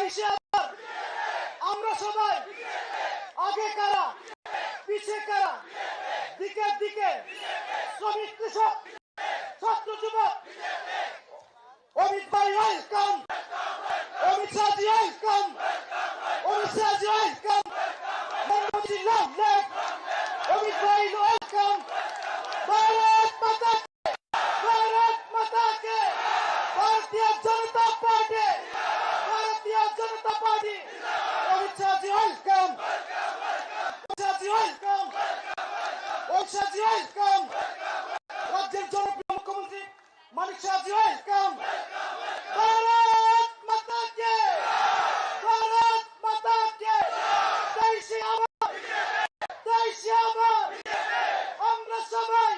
23 আবার আমরা সবাই আগে কারা পিছে কারা দিকে দিকে শ্রমিক কৃষক ছাত্র যুবক অমিত ভাই welcome Amit Shahji welcome Amit Shahji welcome Manmohanji long left Amit ভাই ওয়েলকাম भारत माता के भारतीय जनता पार्टी अमित शाह जी वेलकम राज्य जनप्रिय मुख्यमंत्री मानिक शाह जी वेलकम भारत माता के देशी आभार আমরা সবাই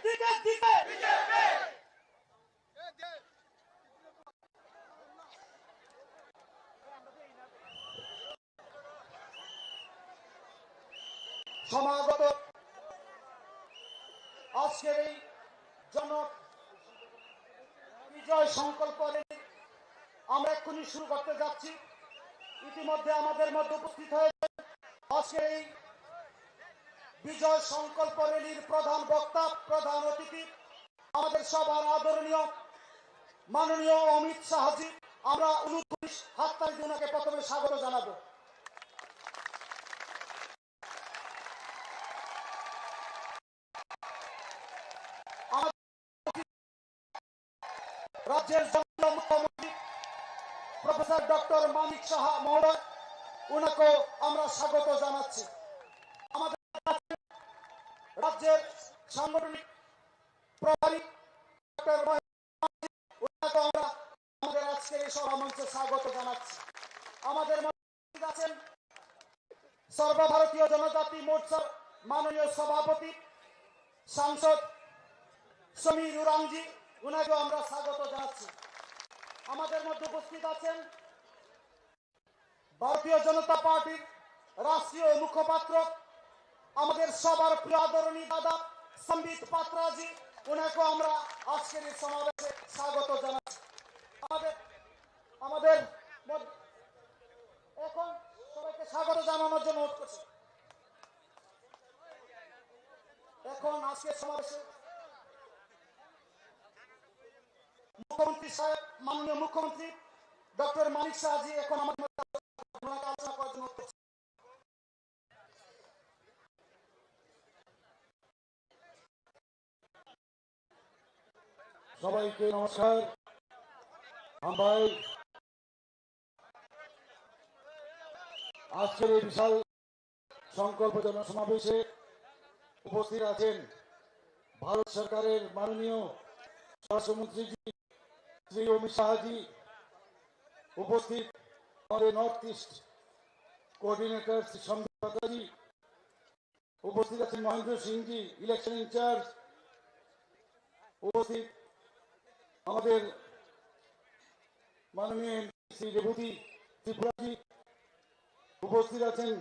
দিকে দিকে সমাগত আজকের এই জনক বিজয় সংকল্প আমরা এক্ষুনি শুরু করতে যাচ্ছি। ইতিমধ্যে আমাদের মধ্যে উপস্থিত হয়েছে আজকের এই বিজয় সংকল্প র্যালির প্রধান বক্তা প্রধান অতিথি আমাদের সবার আদরণীয় মাননীয় অমিত শাহজি। আমরা অনুপুলিশ হাততালি দিয়ে ওনাকে প্রথমে স্বাগত জানাবো। রাজ্যের মুখ্যমন্ত্রী প্রফেসর ডক্টর মানিক সাহা মহোদয়, ওনাকেও আমরা স্বাগত জানাচ্ছি। আমাদের রাজ্যের সাংগঠনিক প্রভারী ওনাকে আমরা আমাদের আজকের এই সভা মঞ্চে স্বাগত জানাচ্ছি। আমাদের মধ্যে আছেন সর্বভারতীয় জনজাতি মোর্চার মাননীয় সভাপতি সাংসদ সমীর উরাংজি, ওনাকেও আমরা স্বাগত জানাচ্ছি। আমাদের মধ্যে উপস্থিত আছেন ভারতীয় জনতা পার্টির রাষ্ট্রীয় মুখপাত্র আমাদের সবার প্রিয় আদরণীয় দাদা সম্বিত পাত্রাজি, ওনাকেও আমরা আজকের এই সমাবেশে স্বাগত জানাচ্ছি। আমাদের এখন সবাইকে স্বাগত জানানোর জন্য অনুরোধ করছি। এখন আজকের সমাবেশে মুখ্যমন্ত্রী সাহেব মাননীয় মুখ্যমন্ত্রী ডক্টর মানিক শাহজি এখন আমাদের মধ্যে আলোচনা করার জন্য সবাইকে নমস্কার। ভাই আজকের এই বিশাল সংকল্প জনসমাবেশে উপস্থিত আছেন ভারত সরকারের মাননীয় স্বরাষ্ট্রমন্ত্রী শ্রী অমিত শাহজি, উপস্থিত আমাদের নর্থ ইস্ট কোঅর্ডিনেটর শ্রী সম্বিত পাত্রাজি, উপস্থিত আছেন মহেন্দ্র সিংজি ইলেকশন ইনচার্জ, উপস্থিত আমাদের মাননীয় শ্রী রেবতী ত্রিপুরাজি, উপস্থিত আছেন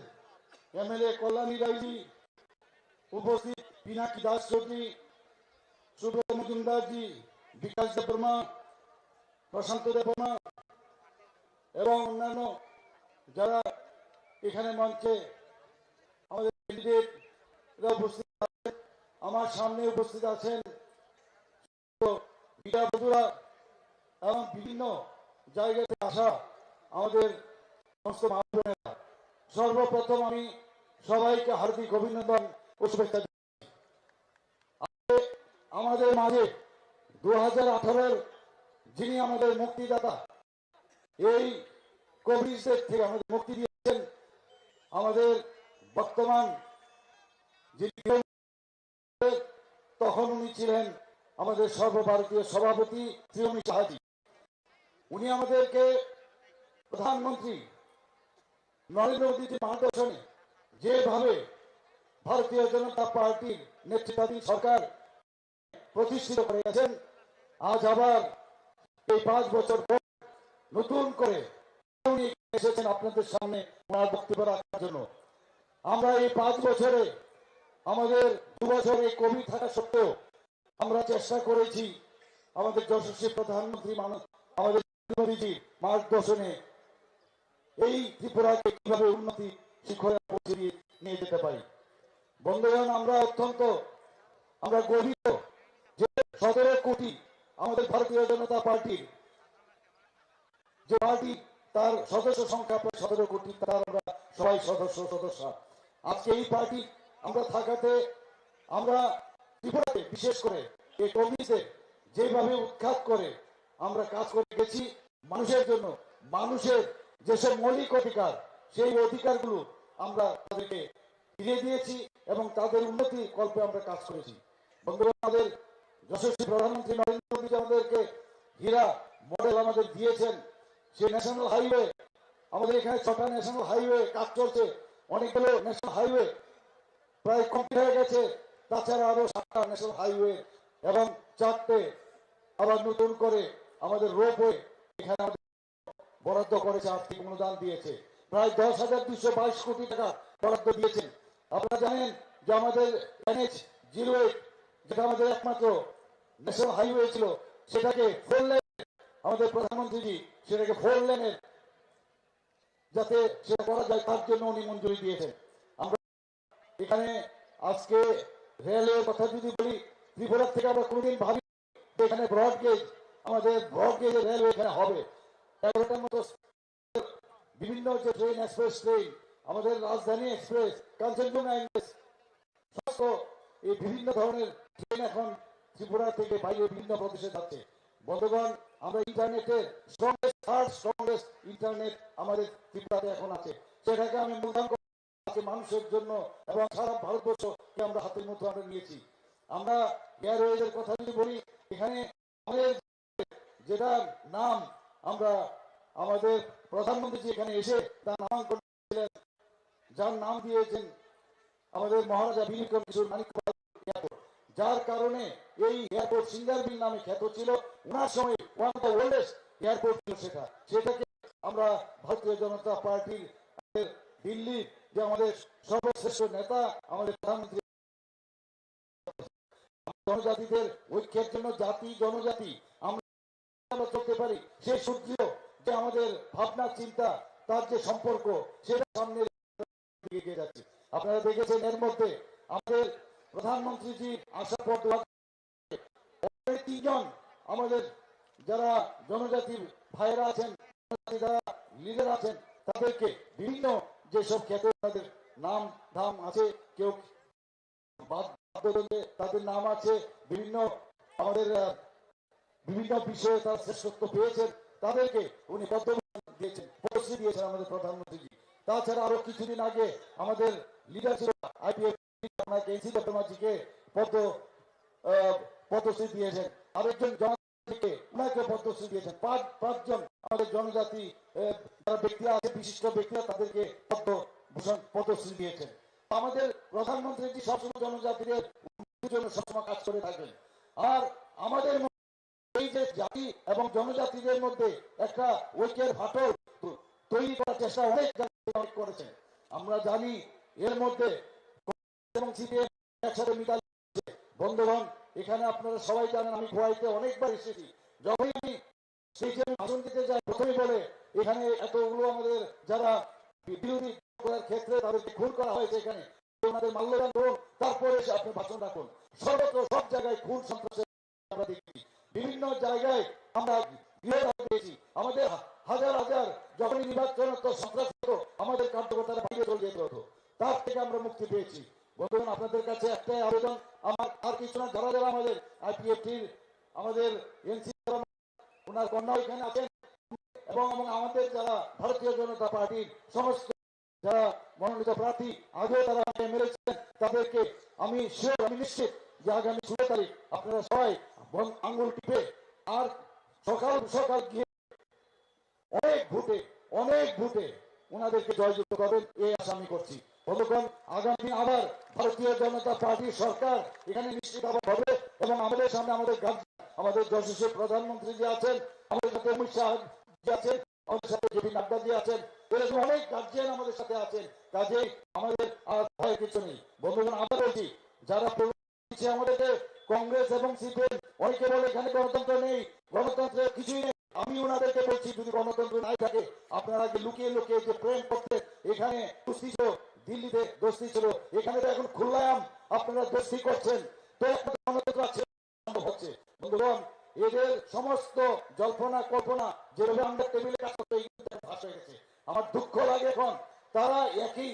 এমএলএ কল্যাণী রায়জি, উপস্থিত পিনাকি দাস চৌধুরী, সুব্রত মজুমদারজি, বিকাশ দেববর্মা, প্রশান্ত দেববর্মা এবং অন্যান্য যারা এখানে মঞ্চে আমাদের ক্যান্ডিডেটরা উপস্থিত আছেন। আমার সামনে উপস্থিত আছেন মিডিয়া বন্ধুরা এবং বিভিন্ন জায়গা থেকে আসা আমাদের সমস্ত মা বোনেরা। সর্বপ্রথম আমি সবাইকে হার্দিক অভিনন্দন ও শুভেচ্ছা জানাচ্ছি। আমাদের মাঝে 2018-এর যিনি আমাদের মুক্তিদাতা, এই কোভিডের থেকে আমাদের মুক্তি দিয়েছেন, আমাদের বর্তমান যিনি তখন উনি ছিলেন আমাদের সর্বভারতীয় সভাপতি শ্রী অমিত শাহজি। উনি আমাদেরকে প্রধানমন্ত্রী নরেন্দ্র মোদীজির মার্গদর্শনে যেভাবে ভারতীয় জনতা পার্টির নেতৃত্বাধীন সরকার প্রতিষ্ঠিত করে গেছেন, আজ আবার এই 5 বছর পর নতুন করে উনি এসেছেন আপনাদের সামনে ওনার বক্তব্য রাখার জন্য। আমরা এই 5 বছরে আমাদের 2 বছর এই কোভিড থাকা সত্ত্বেও আমরা চেষ্টা করেছি আমাদের যশস্বী প্রধানমন্ত্রী আমাদের মোদীজির মার্গদর্শনে এই ত্রিপুরাকে কিভাবে উন্নতি শিখরে পৌঁছে নিয়ে যেতে পারি। বন্ধুগণ, আমরা গর্বিত যে 17 কোটি আমাদের ভারতীয় জনতা পার্টির যে পার্টি, তার সদস্য সংখ্যা প্রায় 17 কোটি, তার আমরা সবাই সদস্য। আজকে এই পার্টি আমরা থাকাতে আমরা ত্রিপুরাতে বিশেষ করে এই কমিটিতে যেভাবে উৎখাত করে আমরা কাজ করে গেছি মানুষের জন্য, মানুষের যেসব মৌলিক অধিকার, সেই অধিকারগুলো আমরা তাদেরকে ফিরিয়ে দিয়েছি এবং তাদের উন্নতি কল্পে আমরা কাজ করেছি। বন্ধুরা, আমাদের যশস্বী প্রধানমন্ত্রী নরেন্দ্র মোদী আমাদেরকে হীরা মডেল আমাদের দিয়েছেন। সেই ন্যাশনাল হাইওয়ে, আমাদের এখানে 6টা ন্যাশনাল হাইওয়ে কাজ চলছে, অনেকগুলো ন্যাশনাল হাইওয়ে প্রায় কমপ্লিট হয়ে গেছে। তাছাড়া আরো 7টা ন্যাশনাল হাইওয়ে এবং 4টে আবার নতুন করে আমাদের রোপওয়ে এখানে বরাদ্দ করেছে, আর্থিক অনুদান দিয়েছে, প্রায় 10,222 কোটি টাকা বরাদ্দ দিয়েছেন। আপনারা জানেন যে আমাদের NH-08 যেটা আমাদের একমাত্র ন্যাশনাল হাইওয়ে ছিল, সেটাকে 4 লেন, আমাদের প্রধানমন্ত্রীজি সেটাকে 4 লেনের যাতে সেটা করা যায় তার জন্য উনি মঞ্জুরি দিয়েছেন। আমরা এখানে আজকে রেলের কথা যদি বলি, ত্রিপুরা থেকে আমরা কোনোদিন ভাবি এখানে ব্রডগেজ, আমাদের ব্রডগেজ রেলওয়ে এখানে হবে। 11টার মতো বিভিন্ন যে ট্রেন, এক্সপ্রেস ট্রেন, আমাদের রাজধানী এক্সপ্রেস, কাঞ্চনজঙ্ঘা এক্সপ্রেস, সমস্ত এই বিভিন্ন ধরনের ট্রেন এখন ত্রিপুরা থেকে বাইরে বিভিন্ন প্রদেশে যাচ্ছে। বন্ধুগণ, আমরা ইন্টারনেটের স্ট্রংগেস্ট ইন্টারনেট আমাদের ত্রিপুরাতে এখন আছে। সেটাকে আমি মূল্যায়ন করছি মানুষের জন্য এবং সারা ভারতবর্ষকে আমরা হাতের মধ্যে আমরা নিয়েছি। আমরা এয়ারওয়েজের কথা যদি বলি, এখানে আমাদের যেটা নাম আমরা আমাদের প্রধানমন্ত্রী এখানে এসে তার নামাঙ্কন করেছিলেন, যার নাম দিয়েছেন আমাদের মহারাজা বিক্রম কিশোর মানিক এয়ারপোর্ট, যার কারণে এই এয়ারপোর্ট সিঙ্গারবিল নামে খ্যাত ছিল। ওনার সময় one of the oldest airport ছিল সেটাকে আমরা ভারতীয় জনতা পার্টির দিল্লির যে আমাদের সর্বশ্রেষ্ঠ নেতা আমাদের প্রধানমন্ত্রী জনজাতিদের ঐক্যের জন্য জাতি জনজাতি আমরা চলতে পারি, সেই সুদৃঢ় যে আমাদের ভাবনা চিন্তা, তার যে সম্পর্ক, সেটা সামনে এগিয়ে যাচ্ছে। আপনারা দেখেছেন এর মধ্যে আমাদের প্রধানমন্ত্রীজি আসার পর 3জন আমাদের যারা জনজাতির ভাইয়েরা আছেন, যারা লিডার আছেন, তাদেরকে বিভিন্ন যেসব ক্ষেত্রে তাদের নাম ধাম আছে, কেউ তাদের নাম আছে, বিভিন্ন আমাদের বিভিন্ন বিষয়ে তার শ্রেষ্ঠত্ব পেয়েছেন, তাদেরকে উনি পদ্মভূষণ দিয়েছেন, পদ্মশ্রী দিয়েছেন আমাদের প্রধানমন্ত্রী। তাছাড়া আরো কিছুদিন আগে আমাদের লিডার ছিল IPF NC বর্তমানজিকে পদ্মশ্রী দিয়েছেন, আরেকজন জনজাতিকে ওনাকে পদ্মশ্রী দিয়েছেন। পাঁচজন আমাদের জনজাতি যারা ব্যক্তি আছে, বিশিষ্ট ব্যক্তিরা, তাদেরকে পদ্মশ্রী দিয়েছেন। আমাদের প্রধানমন্ত্রী সবসময় জনজাতিদের জন্য সবসময় কাজ করে থাকেন। আর আমাদের এই যে জাতি এবং জনজাতিদের মধ্যে একটা ঐক্যের ফাটল তৈরি করার চেষ্টা অনেক করেছেন। আমরা জানি এর মধ্যে এবং সিপিএম একসাথে মিতাল। বন্ধুগণ, এখানে আপনারা সবাই জানেন আমি খোয়াইতে অনেকবার এসেছি। যখনই আমি সেই যে ভাষণ দিতে যাই, প্রথমে বলে এখানে এতগুলো আমাদের যারা বিরোধী করার ক্ষেত্রে তাদেরকে খুন করা হয়েছে, এখানে ওনাদের মাল্যদান করুন, তারপরে এসে আপনি ভাষণ রাখুন। সর্বত্র সব জায়গায় খুন সন্ত্রাসের আমরা দেখি, বিভিন্ন জায়গায় আমরা পেয়েছি। আমাদের হাজার হাজার যখনই নির্বাচন হতো, সন্ত্রাস হতো, আমাদের কার্যকর্তারা বাইরে চলে যেতে হতো, তার থেকে আমরা মুক্তি পেয়েছি। বন্ধুগণ, আপনাদের কাছে একটাই আবেদন, আমার আর কিছু না, যারা যারা আমাদের IPFটির আমাদের NC ওনার কন্যা এখানে আছেন এবং আমাদের যারা ভারতীয় জনতা পার্টির সমস্ত যারা মনোনীত প্রার্থী আগেও তারা মেরেছেন, তাদেরকে আমি নিশ্চিত যে আগামী 16 তারিখ আপনারা সবাই আঙ্গুল টিপে আর সকাল সকাল গিয়ে অনেক ভোটে ওনাদেরকে জয়যুক্ত করবেন, এই আশা আমি করছি। বন্ধুগণ, আগামী আবার ভারতীয় জনতা পার্টির সরকার এখানে নিশ্চিত আবার হবে এবং আমাদের সামনে আমাদের যশস্বী প্রধানমন্ত্রী যে আছেন, আমাদের সাথে অমিত শাহ জি আছেন, আমাদের সাথে JP নাড্ডা জি আছেন, এরকম অনেক গার্জিয়ান আমাদের সাথে আছেন। কাজেই আমাদের আর ভয় কিছু নেই। বন্ধুগণ, আমরা বলছি যারা আমাদেরকে কংগ্রেস এবং CPM অনেকে বলে এখানে গণতন্ত্র নেই, গণতন্ত্রের কিছুই নেই। আমি ওনাদেরকে বলছি, যদি গণতন্ত্র নাই থাকে আপনারা আগে লুকিয়ে লুকিয়ে যে প্রেম করতে এখানে দোষী ছিল, দিল্লিতে দোষী ছিল, এখানে তো এখন খুললাম আপনারা দোষী করছেন। তো আমাদের কাছে হচ্ছে বন্ধুগণ, এদের সমস্ত জল্পনা কল্পনা যেভাবে আমরা টেবিলে কাজ করতে ফাঁস হয়ে গেছে। আমার দুঃখ লাগে এখন তারা একই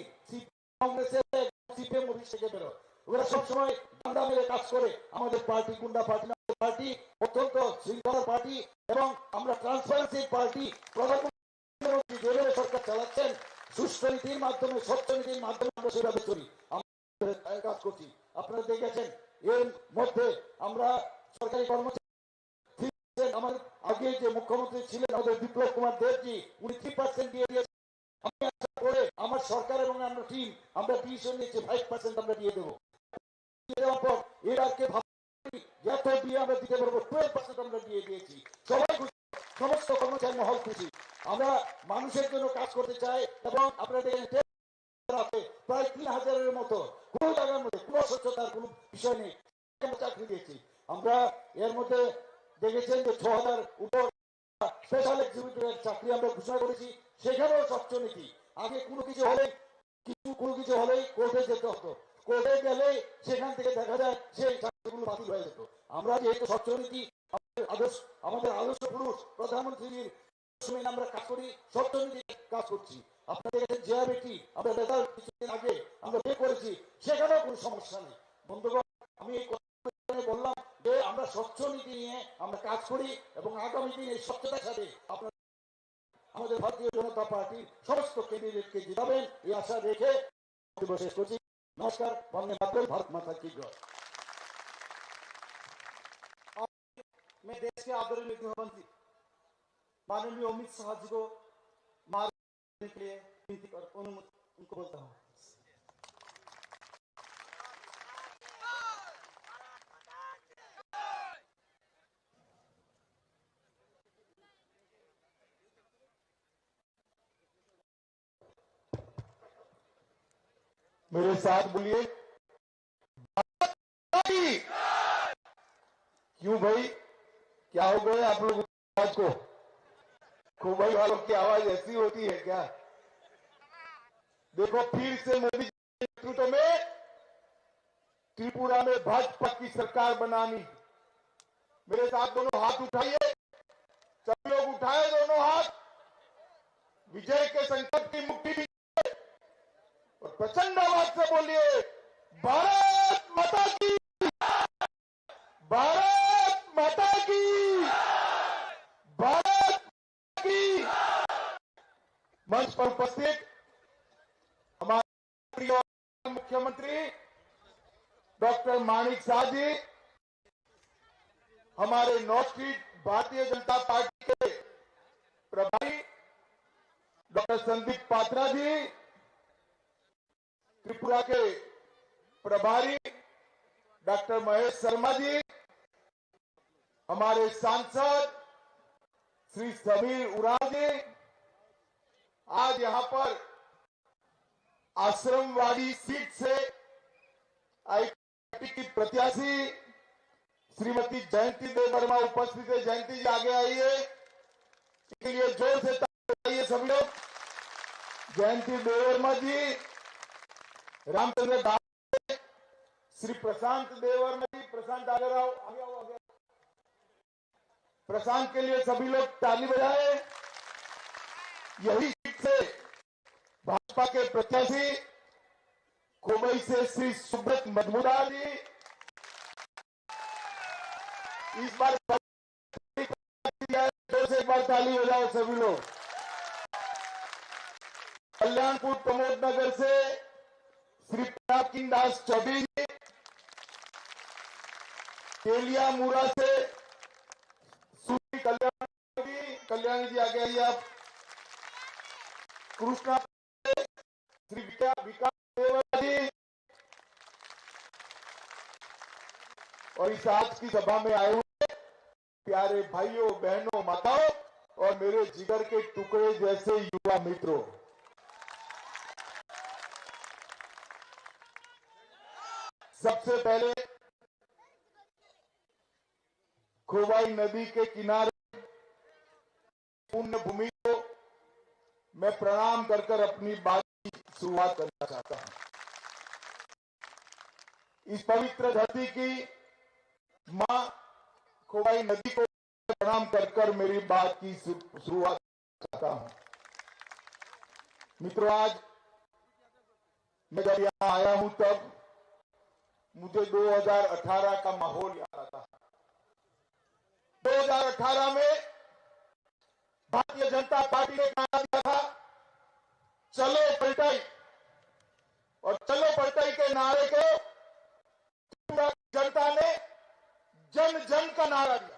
কংগ্রেসের সিপিএম অফিস থেকে বেরো, ওরা সবসময় ডান্ডা মেরে কাজ করে। আমাদের পার্টি গুন্ডা পার্টি না, পার্টি অত্যন্ত শৃঙ্খলার পার্টি এবং আমরা ট্রান্সপারেন্সি পার্টি। প্রধানমন্ত্রী যেভাবে সরকার চালাচ্ছেন সুস্থ নীতির মাধ্যমে, স্বচ্ছ নীতির মাধ্যমে আমরা সেভাবে চলি, আমরা কাজ করছি। আপনারা দেখেছেন এর মধ্যে আমরা সরকারি কর্মচারী, আমার আগে যে মুখ্যমন্ত্রী ছিলেন আমাদের বিপ্লব কুমার দেবজি, উনি 3% দিয়ে দিয়েছেন। আমি আশা করে আমার সরকার এবং আমরা টিম আমরা ডিসিশন নিয়েছি 5% আমরা দিয়ে দেবো। এর আজকে যত দিয়ে আমরা দিতে পারবো 12% আমরা দিয়ে দিয়েছি। সবাই খুশি, সমস্ত কর্মচারী মহল খুশি। আমরা মানুষের জন্য কাজ করতে চাই এবং আপনারা দেখেন প্রায় 3000-এর মতো কোন জায়গার মধ্যে কোন স্বচ্ছতার কোন বিষয় নেই, চাকরি দিয়েছি। আমরা এর মধ্যে দেখেছেন যে 6000 উপর স্পেশাল এক্সিকিউটিভের চাকরি আমরা ঘোষণা করেছি, সেখানেও স্বচ্ছ নীতি। আগে কোনো কিছু হলেই কোর্টে যেতে হতো, কোর্টে গেলে সেখান থেকে দেখা যায় সেই চাকরিগুলো বাতিল হয়ে যেত। আমরা যেহেতু স্বচ্ছ নীতি আমাদের আদর্শ পুরুষ প্রধানমন্ত্রীর আমরা কাজ করি, স্বচ্ছ নীতি কাজ করছি। আপনারা দেখেছেন জেআরবিটি আমরা রেজাল্ট কিছুদিন আগে আমরা বের করেছি, সেখানেও কোনো সমস্যা নেই। বন্ধুগণ, আমি এই বললাম যে আমরা স্বচ্ছ নীতি নিয়ে আমরা কাজ করি এবং আগামী দিনে স্বচ্ছতার সাথে আপনারা আমাদের ভারতীয় জনতা পার্টির সমস্ত ক্যান্ডিডেটকে জিতাবেন এই আশা রেখে শেষ করছি। নমস্কার, বন্দে মাতরম, भारत माता की जय। मैं देश के आदरणीय गृहमंत्री माननीय अमित शाह जी को मारने के लिए विनती कर अनुमति उनको बोलता हूँ। मेरे साथ बोलिए, क्यों भाई, क्या हो गए आप लोग आवाज को? खुबाई वालों की आवाज ऐसी होती है क्या? देखो, फिर से मोदी जी के नेतृत्व में त्रिपुरा में भाजपा की सरकार बनानी। मेरे साथ दोनों हाथ उठाइए, सभी लोग उठाए दोनों हाथ, विजय के संकट की मुट्ठी भी और प्रचंड आवाज से बोलिए, भारत माता की, भारत माता की, भारत की। मंच पर उपस्थित हमारे प्रिय मुख्यमंत्री डॉक्टर माणिक शाह जी, हमारे नॉर्थ ईस्ट भारतीय जनता पार्टी के प्रभारी डॉक्टर संदीप पात्रा जी, त्रिपुरा के प्रभारी डॉक्टर महेश शर्मा जी, हमारे सांसद श्री समीर उरांव जी, आज यहां पर आश्रमवाड़ी सीट से आईपीएफटी की प्रत्याशी श्रीमती जयंती देव वर्मा उपस्थित है। जयंती जी आगे आइए, इसके लिए जोर से ताली बजाइए सभी लोग। जयंती देव वर्मा जी, रामचंद्र दास, श्री प्रशांत देव वर्मा जी, प्रशांत आगे आओ, आगे आओ, आगे आओ। प्रशांत के लिए सभी लोग ताली बजाए। यही सीट से भाजपा के प्रत्याशी कोबई से श्री सुब्रत मधुरा जी, इस बार से एक बार ताली बजाओ सभी लोग। कल्याणपुर प्रमोद नगर से श्री पिनाकिन दास चौधरी जी, केलिया मुरा से श्री कल्याणी जी आगे आइए आप। कृष्णा श्री विकास देवरा जी, और इस आज की सभा में आए हुए प्यारे भाइयों, बहनों, माताओं और मेरे जिगर के टुकड़े जैसे युवा मित्रों, सबसे पहले खोवाई नदी के किनारे पुण्य भूमि को मैं प्रणाम कर कर अपनी बात की शुरुआत करना चाहता हूं। इस पवित्र धरती की मां खोवाई नदी को प्रणाम कर कर मेरी बात की शुरुआत चाहता हूं। मित्रों, आज मैं जब यहां आया हूं तब मुझे 2018 का माहौल याद आता है। 2018 में भारतीय जनता पार्टी ने नारा दिया था, चलो पलटाई, और चलो पलटाई के नारे को जनता ने जन जन का नारा दिया,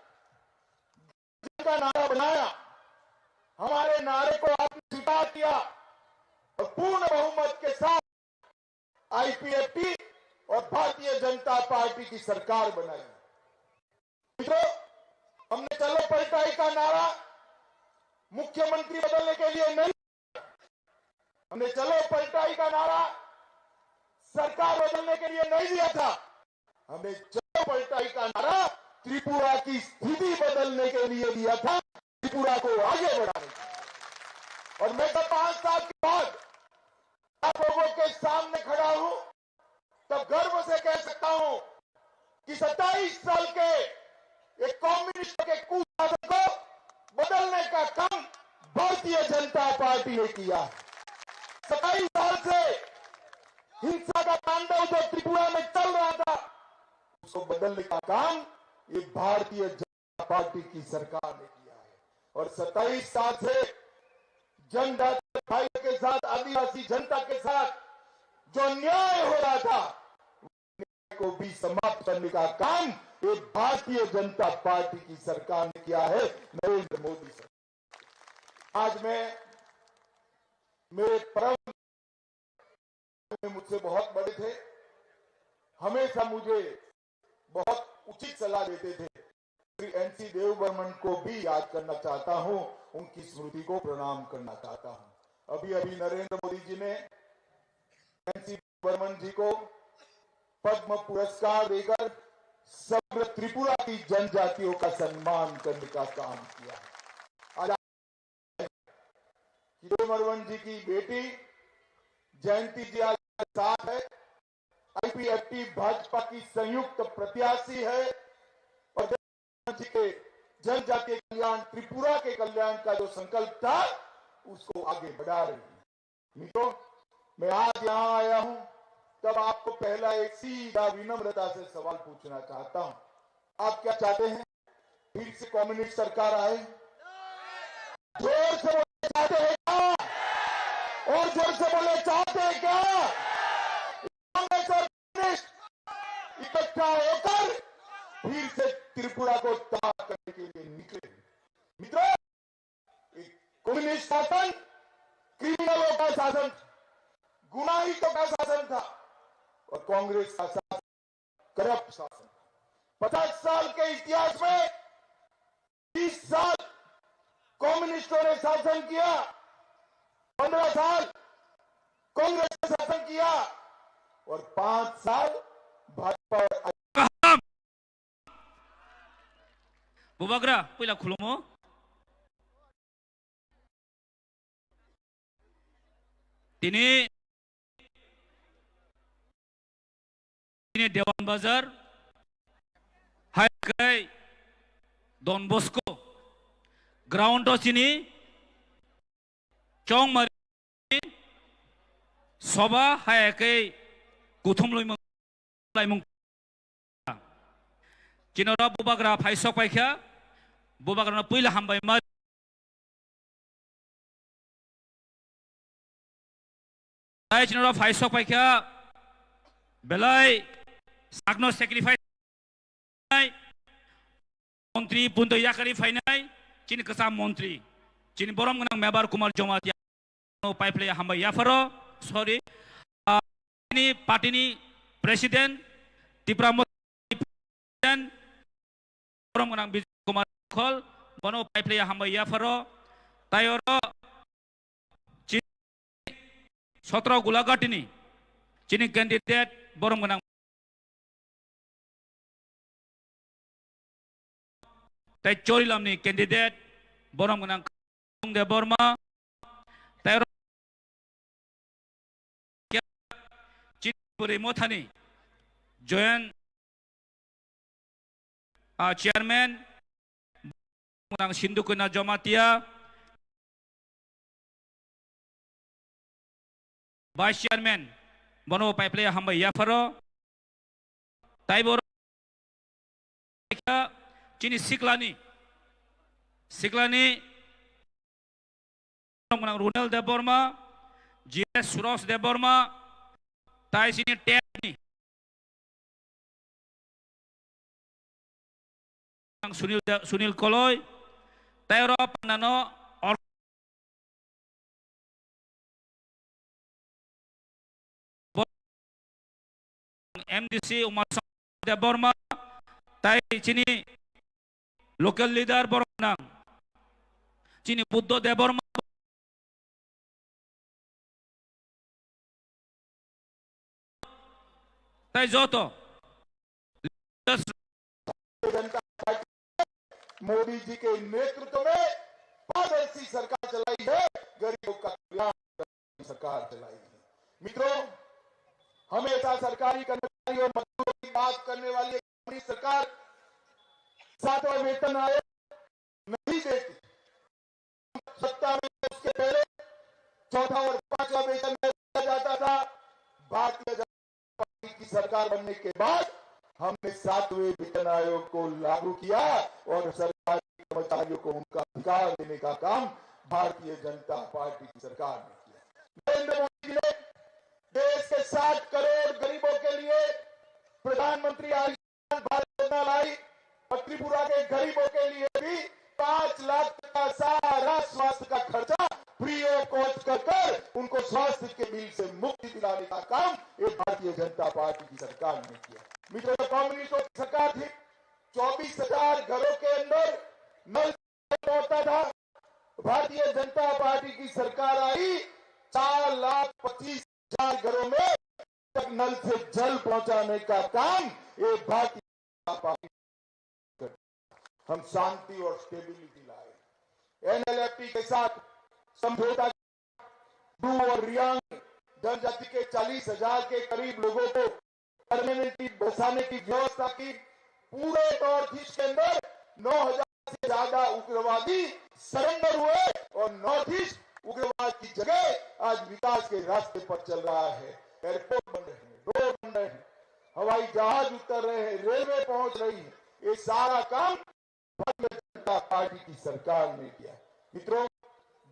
जन का नारा बनाया। हमारे नारे को आपने स्वीकार किया और पूर्ण बहुमत के साथ आईपीएफटी और भारतीय जनता पार्टी की सरकार बनाई। मित्रों, हमने चलो पलटाई का नारा मुख्यमंत्री बदलने के लिए नहीं, हमने चलो पलटाई का नारा सरकार बदलने के लिए नहीं दिया था। हमने चलो पलटाई का नारा त्रिपुरा की स्थिति बदलने के लिए दिया था, त्रिपुरा को आगे बढ़ाने के लिए। और मैं जब 5 साल के बाद आप लोगों के सामने खड़ा हूं तब गर्व से कह सकता हूं कि 27 साल के एक कम्युनिस्ट के कुशासन को बदलने का काम भारतीय जनता पार्टी ने किया। 27 साल से हिंसा का तांडव जो त्रिपुरा में चल रहा था, उसको बदलने का काम ये भारतीय जनता पार्टी की सरकार ने किया है। और 27 साल से जनजाति भाइयों के साथ, आदिवासी जनता के साथ जो अन्याय हो रहा था, को भी समाप्त करने का काम ये भारतीय जनता पार्टी की सरकार ने किया है, नरेंद्र मोदी सरकार। आज मैं, मेरे परम मुझसे बहुत बड़े थे, हमेशा मुझे बहुत उचित सलाह देते थे। श्री एनसी देवबर्मन को भी याद करना चाहता हूं, उनकी स्मृति को प्रणाम करना चाहता हूं। अभी अभी नरेंद्र मोदी जी ने एनसी देवबर्मन जी को पद्म पुरस्कार देकर समग्र त्रिपुरा की जनजातियों का सम्मान करने का काम किया। आज देवबर्मन जी की बेटी जयंती जी आज साथ है, आईपीएफटी भाजपा की संयुक्त प्रत्याशी है और देवबर्मन जी के जनजातीय कल्याण, त्रिपुरा के कल्याण का जो संकल्प था उसको आगे बढ़ा रही है। मित्रों, मैं आज यहां आया हूं तब आपको पहला एक सीधा विनम्रता से सवाल पूछना चाहता हूं। आप क्या चाहते हैं? फिर से कम्युनिस्ट सरकार आए? जोर से बोले चाहते हैं क्या? और जोर से बोले चाहते हैं क्या? कांग्रेस और कम्युनिस्ट इकट्ठा होकर फिर से त्रिपुरा को तबाह करने के लिए निकले। मित्रों, कम्युनिस्ट शासन क्रिमिनलों का शासन, गुनाहितों का शासन था और कांग्रेस का शासन करप्ट शासन। 50 साल के इतिहास में 30 साल कम्युनिस्टों ने शासन किया, 15 साल कांग्रेस ने शासन किया और 5 साल भाजपा और Bubagra, pila khulumo. Ini Dewan Bazar, Hai Kai, Don Bosco, Ground to sini, Chong Mari, Soba Hai Kai, Kuthum Laimung. Kinora Bubagra Paisok Paikya, Bubagra Pila Hambai Mad. Saya Kinora Paisok Paikya, Belai, Sagno Sacrifice, Montri Punto Yakari Fainai, Chin Kasam Montri, Chin Borom Mebar Kumar Jomat Pipe Hambai Yafaro, sorry, ini Patini President, Tipramo President, Borom Gunang Kumar Kol, Bono Pipe Hambai Yafaro, Tayoro, Chin Sotro Gulagatini, Chin candidate, Borom Gunang. Tai Chori Lamni candidate, Borom Gunang de Borma, Tai Puri Mothani, Joint Chairman, Menang Sindukuna Jomatia, Vice Chairman, Bono Paiplaya Hamba Yafaro, Taibor Chini Siklani, Menang Runel de Borma, GS Suros de Borma, Tai sini Tni, Sunil Koloy, Tairo Panano, MDC Umar de Borma, Tai sini local leader Bornang, sini Buddho de Borma. Tai Zoto, Janata party Modi ji के नेतृत्व में पारदर्शी सरकार चलाई है, गरीबों का कल्याण सरकार चलाई है। मित्रों, हमेशा सरकारी कर्मचारी और मजदूरों की बात करने वाली हमारी सरकार 7वां वेतन आयोग नहीं देती। सत्ता में उसके पहले 4था और 5वां वेतन दिया जाता था। भारतीय जनता पार्टी की सरकार बनने के बाद हमने 7वें वेतन आयोग को लागू किया और सरकारी कर्मचारियों को उनका अधिकार देने का काम भारतीय जनता पार्टी की सरकार ने किया। नरेंद्र मोदी जी ने देश के 7 करोड़ गरीबों के लिए प्रधानमंत्री आयुष्मान भारत योजना लाई और त्रिपुरा के गरीबों के लिए भी 5 लाख का सारा स्वास्थ्य का खर्चा फ्री ऑफ कॉस्ट कर उनको स्वास्थ्य के बिल से मुक्ति दिलाने का काम ये भारतीय जनता पार्टी की सरकार ने किया। मित्रों, कम्युनिस्टों की सरकार थी, 24,000 घरों के अंदर नल पहुंचता था। भारतीय जनता पार्टी की सरकार आई, 4,25,000 घरों में तक नल से जल पहुंचाने का काम ये भारतीय जनता पार्टी। हम शांति और स्टेबिलिटी लाए, एनएलएफटी के साथ समझौता, डू और रियांग जनजाति के 40,000 के करीब लोगों को परमानेंटली बसाने की व्यवस्था की। पूरे नॉर्थ ईस्ट के अंदर 9,000 से ज्यादा उग्रवादी सरेंडर हुए और नॉर्थ ईस्ट उग्रवाद की जगह आज विकास के रास्ते पर चल रहा है। एयरपोर्ट बन रहे हैं, रोड बन रहे हैं, हवाई जहाज उतर रहे हैं, रेलवे पहुंच रही है। ये सारा काम भारतीय जनता पार्टी की सरकार ने किया। मित्रों,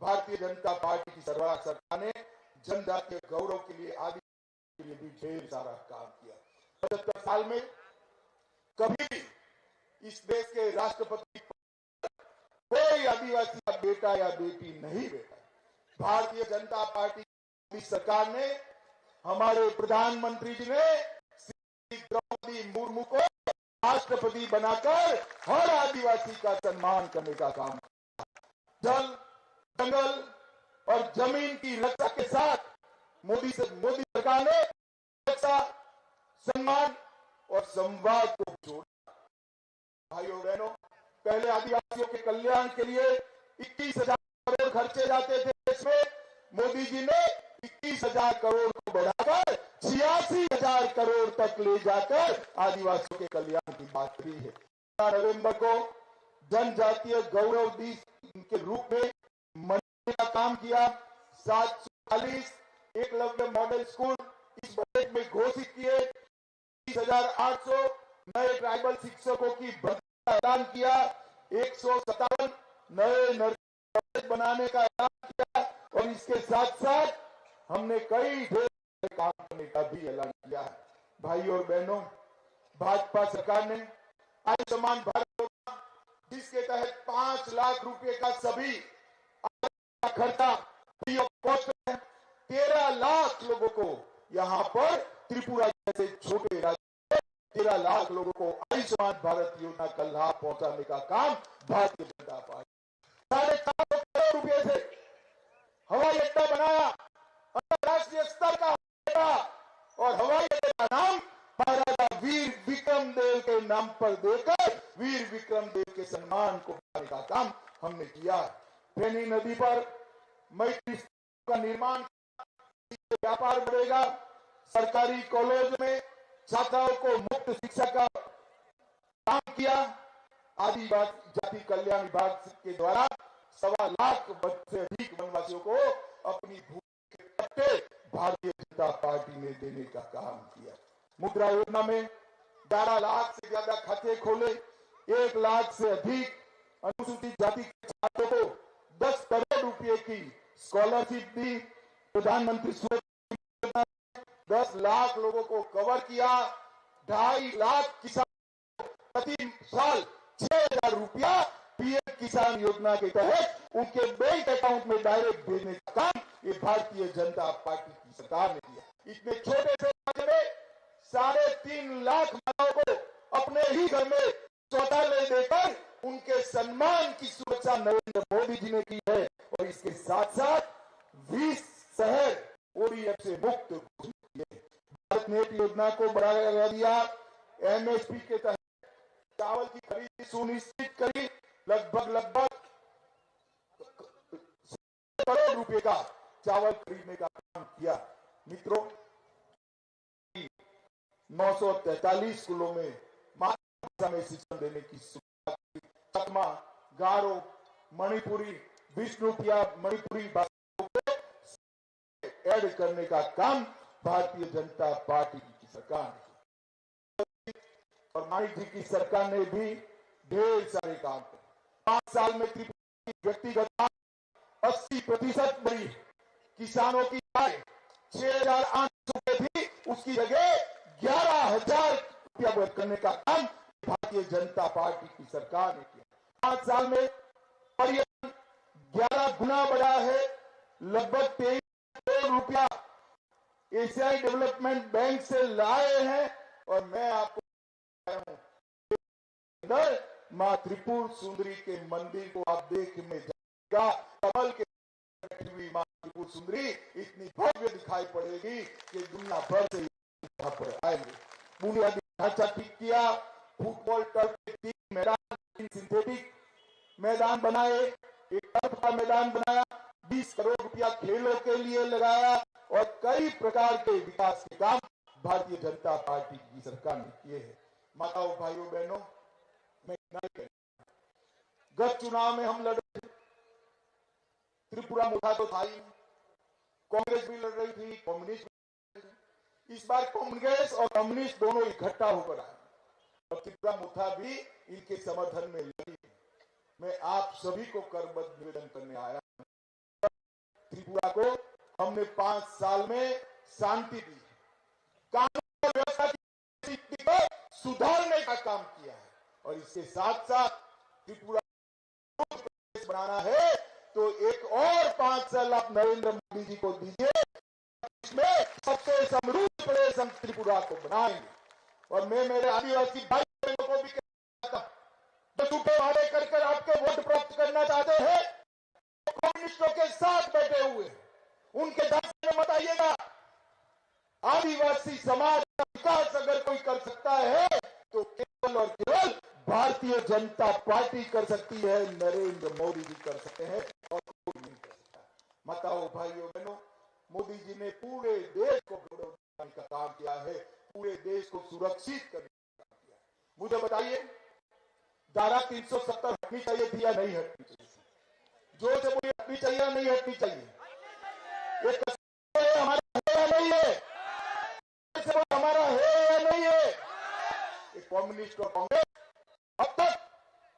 भारतीय जनता पार्टी की सरकार ने जनजातीय गौरव के लिए, आदि के लिए भी ढेर सारा काम किया। 75 साल में कभी भी इस देश के राष्ट्रपति कोई आदिवासी का बेटा या बेटी नहीं बेटा। भारतीय जनता पार्टी की सरकार ने, हमारे प्रधानमंत्री जी ने श्री द्रौपदी मुर्मू को राष्ट्रपति बनाकर हर आदिवासी का सम्मान करने का काम किया। जल, जंगल और जमीन की रक्षा के साथ मोदी सरकार ने रक्षा, सम्मान और संवाद को जोड़ा। भाइयों बहनों, पहले आदिवासियों के कल्याण के लिए 21,000 करोड़ खर्चे जाते थे देश में। मोदी जी ने 21,000 करोड़ को बढ़ाकर 86,000 करोड़ तक ले जाकर आदिवासियों के कल्याण की बात करी है। 4 नवंबर को जनजातीय गौरव दिवस के रूप में मनाने का काम किया। 740 एकलव्य मॉडल स्कूल इस बजट में घोषित किए। 30,800 नए ट्राइबल शिक्षकों की भर्ती का ऐलान किया। 157 नए नर्सरी बनाने का ऐलान किया और इसके साथ साथ हमने कई ढेर काम करने का भी ऐलान किया है। भाइयों और बहनों, भाजपा सरकार ने आयुष्मान भारत योजना, जिसके तहत 5 लाख रुपए का सभी खर्चा फ्री ऑफ कॉस्ट है। 13 लाख लोगों को यहाँ पर त्रिपुरा जैसे छोटे राज्य 13 लाख लोगों को आयुष्मान भारत योजना का लाभ पहुंचाने का काम भारतीय जनता पार्टी 4.5 करोड़ रुपए से हवाई अड्डा बनाया, अंतर्राष्ट्रीय स्तर का अड्डा, और हवाई अड्डे का नाम महाराजा वीर विक्रम देव के नाम पर देकर वीर विक्रम देव के सम्मान को बढ़ाने का काम हमने किया। फेनी नदी पर मैत्री का निर्माण, व्यापार बढ़ेगा, सरकारी कॉलेज में छात्राओं को मुफ्त शिक्षा का काम किया। आदिवासी जाति कल्याण विभाग के द्वारा 1.25 लाख से अधिक वनवासियों को अपनी भूमि के पट्टे भारतीय जनता पार्टी ने देने का काम किया। मुद्रा योजना में 11 लाख से ज्यादा खाते खोले। 1 लाख से अधिक अनुसूचित जाति के छात्रों को 10 करोड़ रुपए की स्कॉलरशिप दी। प्रधानमंत्री सुरक्षा योजना 10 लाख लोगों को कवर किया। 2.5 लाख किसान प्रति साल 6,000 रुपया पीएम किसान योजना के तहत उनके बैंक अकाउंट में डायरेक्ट भेजने का काम ये भारतीय जनता पार्टी की सरकार ने किया। इतने छोटे से राज्य में 3.5 लाख महिलाओं को अपने ही घर में शौचालय देकर उनके सम्मान की सुरक्षा नरेंद्र मोदी जी ने की है। और इसके साथ साथ 20 शहर ओडीएफ से मुक्त घोषित किए। भारत नेट योजना को बढ़ावा दिया। एमएसपी के तहत चावल की खरीद सुनिश्चित करी। लगभग करोड़ रुपए का चावल खरीदने का काम किया। मित्रों, 943 स्कूलों में मातृभाषा में शिक्षण देने की शुरुआत की। चकमा, गारो, मणिपुरी, विष्णुप्रिया मणिपुरी भाषाओं को ऐड करने का काम भारतीय जनता पार्टी की सरकार ने किया। और माणिक जी की सरकार ने भी ढेर सारे काम किए। 5 साल में त्रिपुरा की व्यक्तिगत 80% बढ़ी। किसानों की आय 6,800 रुपए थी, उसकी जगह 11,000 रुपया बढ़ करने का काम भारतीय जनता पार्टी की सरकार ने किया। 5 साल में पर्यटन 11 गुना बढ़ा है। लगभग 23 करोड़ रुपया एशियाई डेवलपमेंट बैंक से लाए हैं। और मैं आपको मां त्रिपुर सुंदरी के मंदिर को आप देखने जाएगा। कमल के बैठी हुई मां त्रिपुर सुंदरी इतनी भव्य दिखाई पड़ेगी कि दुनिया भर से यहाँ पर आएंगे। बुनियादी ढांचा ठीक किया। फुटबॉल टर्फ के 3 मैदान, सिंथेटिक मैदान बनाए। एक टर्फ का मैदान बनाया। 20 करोड़ रुपया खेलों के लिए लगाया। और कई प्रकार के विकास के काम भारतीय जनता पार्टी की सरकार ने किए हैं। माताओं, भाइयों, बहनों, मैं गत चुनाव में हम लड़े। त्रिपुरा मुद्दा तो था ही, कांग्रेस भी लड़ रही थी, कम्युनिस्ट भी। इस बार कांग्रेस और कम्युनिस्ट दोनों इकट्ठा होकर आए और त्रिपुरा मुद्दा भी इनके समर्थन में लड़ी। मैं आप सभी को करबद्ध निवेदन करने आया। त्रिपुरा को हमने 5 साल में शांति दी, कानून व्यवस्था की स्थिति को सुधारने का काम किया है। और इसके साथ साथ त्रिपुरा प्रदेश बनाना है तो एक और 5 साल आप नरेंद्र मोदी जी को दीजिए। इसमें सबसे समृद्ध प्रदेश हम त्रिपुरा को बनाएंगे। और मैं मेरे आदिवासी भाई बहनों को भी कहता हूं, जो झूठे वादे कर आपके वोट प्राप्त करना चाहते हैं, कम्युनिस्टों के साथ बैठे हुए उनके दास्ते में मत आइएगा। आदिवासी समाज का विकास अगर कोई कर सकता है तो केवल और केवल भारतीय जनता पार्टी कर सकती है। नरेंद्र मोदी जी कर सकते हैं और कोई नहीं कर सकता। माताओं, भाइयों, बहनों, मोदी जी ने पूरे देश को बनाने का काम किया है। पूरे देश को सुरक्षित करने का काम किया है। मुझे बताइए, धारा 370 हटनी चाहिए थी या नहीं हटनी चाहिए? जोर से मुझे हटनी चाहिए या नहीं हटनी चाहिए? ये हमारा है या नहीं है? हमारा है या नहीं है? कम्युनिस्ट और कांग्रेस अब तक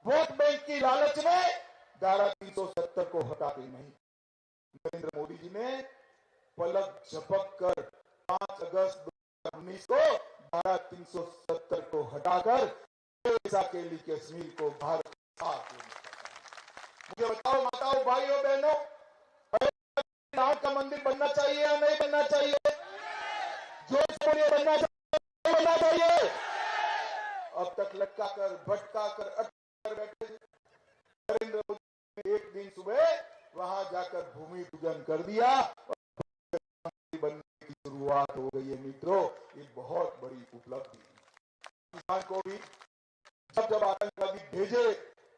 वोट बैंक की लालच में धारा 370 को हटाते नहीं। नरेंद्र मोदी जी ने पलक झपक कर 5 अगस्त 2019 को धारा 370 को हटाकर के लिए कश्मीर को भारत साथ मुझे बताओ, माताओं, भाइयों, बहनों, राम का मंदिर बनना चाहिए या नहीं बनना चाहिए? जोर से बोलिए, बनना चाहिए, बनना चाहिए। अब तक लटका कर, भटका कर, अटका कर बैठे। नरेंद्र मोदी ने एक दिन सुबह वहां जाकर भूमि पूजन कर दिया और बनने की शुरुआत हो गई है। मित्रों, ये बहुत बड़ी उपलब्धि है। किसान को भी जब आतंकवादी भेजे,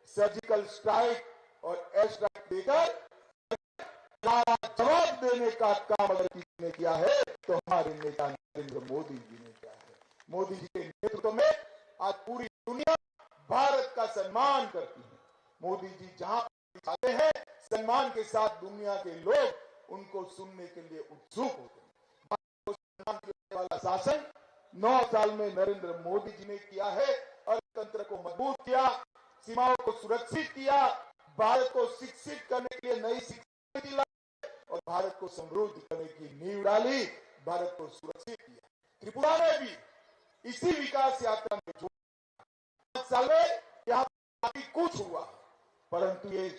सर्जिकल स्ट्राइक और एयर स्ट्राइक देकर जवाब देने का काम अगर किसी ने किया है तो हमारे नेता नरेंद्र मोदी जी ने किया है। मोदी जी के नेतृत्व में आज पूरी दुनिया भारत का सम्मान करती है। मोदी जी जहां जाते हैं सम्मान के साथ दुनिया के लोग उनको सुनने के लिए उत्सुक होते हैं। भारत को सम्मान देने वाला शासन 9 साल में नरेंद्र मोदी जी ने किया है। अर्थतंत्र को मजबूत किया, सीमाओं को सुरक्षित किया, भारत को शिक्षित करने के लिए नई शिक्षा नीति लाई और भारत को समृद्ध करने की नींव डाली, भारत को सुरक्षित किया। त्रिपुरा में भी इसी विकास यात्रा में जो 5 साल में यहाँ काफी कुछ हुआ, परंतु ये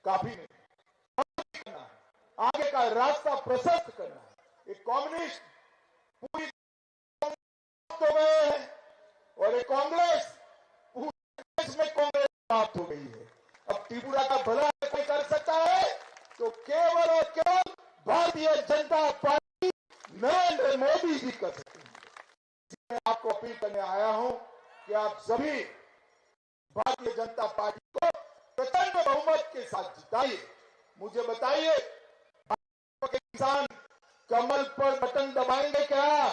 काफी नहीं, करना है, आगे का रास्ता प्रशस्त करना है। एक कम्युनिस्ट पूरी हो गए हैं और एक कांग्रेस पूरे देश में कांग्रेस समाप्त हो गई है। अब त्रिपुरा का भला कोई कर सकता है तो केवल और केवल भारतीय जनता पार्टी नरेंद्र मोदी जी कर सकते हैं। मैं आपको अपील करने आया हूं कि आप सभी भारतीय जनता पार्टी को प्रचंड बहुमत के साथ जिताइए। मुझे बताइए, के किसान कमल पर बटन दबाएंगे क्या?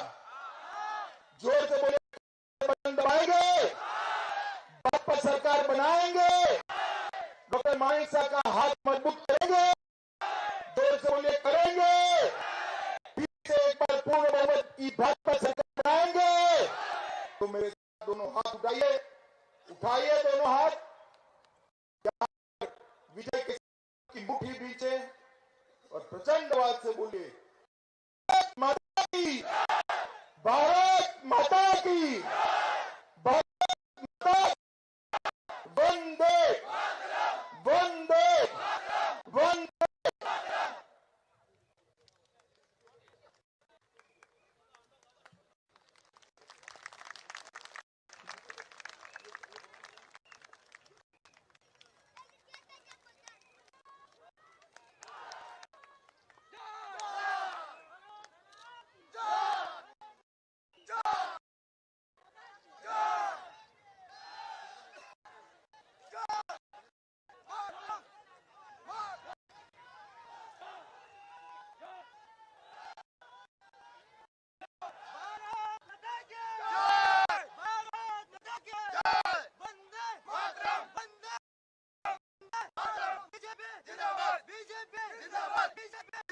जोर से बोले, बटन दबाएंगे? बात पर सरकार बनाएंगे? डॉक्टर मानिक शाह का हाथ मजबूत करेंगे? जोर से बोले, करेंगे? फिर से एक बार पूर्ण बहुमत की भाजपा सरकार बनाएंगे? तो मेरे साथ दोनों हाथ उठाइए, उठाइए दोनों हाथ, विजय के की मुट्ठी बीचे और प्रचंड आवाज से बोलिए, भारत माता की, भारत माता की, भारत माता, वंदे वंदे वंदे। बीजेपी जिंदाबाद, बीजेपी जिंदाबाद, बीजेपी